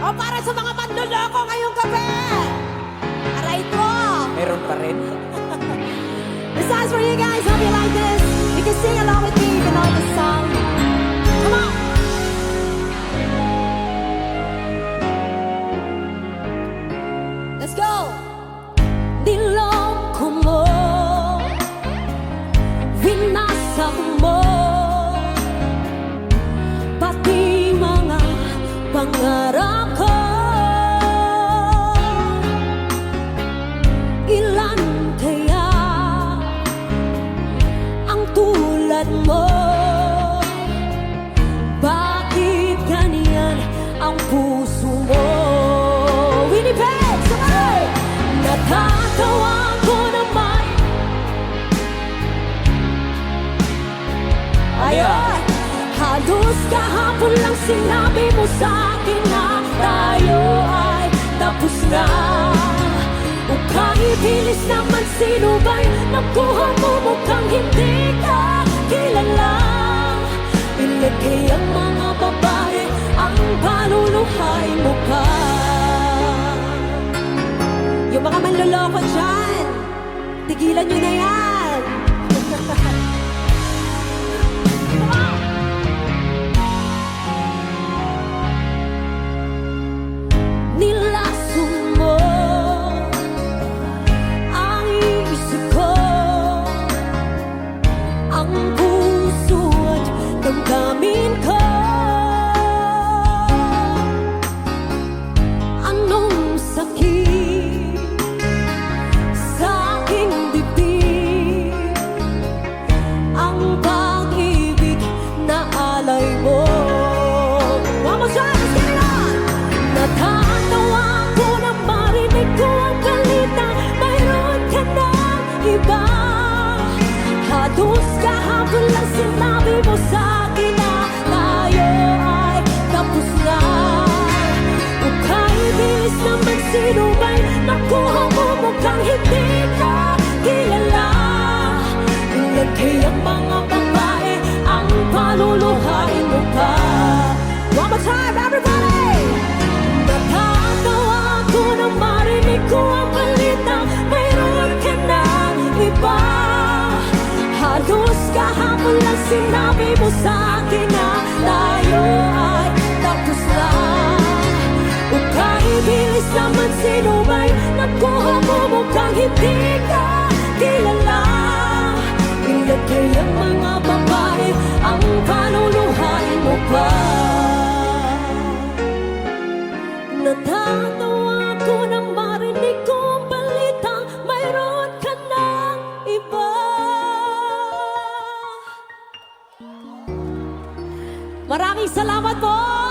O para sa mga manloloko ngayong gabi. Aray ko. Meron pa rin. This song's for you guys. Hope you like this. You can sing along with me if you know this song. Come on. Let's go. Niloko mo, winasak mo, pati mga pangarap ko. Ilan kaya ang tulad mo? Bakit ganyan ang puso mo? Winnipeg, sabay! Natatawa ko naman. Ayun! Halos kahapon lang sinabi mo sa akin na tayo ay tapos na. O kahit bilis naman, sino ba'y nakuha mo? Mukhang hindi ka kilala. Ilagay ang mga babae ang paluluhay mo pa. Yung mga manloloko dyan, tigilan nyo na yan. Nilason mo ang isip ko, ang puso at damdamin ko. Anong sakit sa aking bibig, ang pag-ibig na alay mo. One more time, let's get it on! Natatawa ko na marinig ko ang balita, mayroon ka ng iba. Halos kahapon lang sinabi mo sa akin na tayo ay tapos na. O kahit bilis naman, sino ba'y nakuha mo? Mukhang hindi ka kilala. Ilagay ang mga babae ang paluluhay mo pa. One more time, everybody! Natatawa ko na marinig ko ang balita, mayroon ka ng iba. Halos kahapon lang sinabi mo sa akin na tayo ay tapos na. O kahit bilis naman, sino ba'y nakuha mo? Mukhang hindi ka kilala. Ilagay ang mga babae ang paluluhay mo pa. Natatawa ko na marinig ko ang balitang mayroon ka ng iba. Maraming salamat po!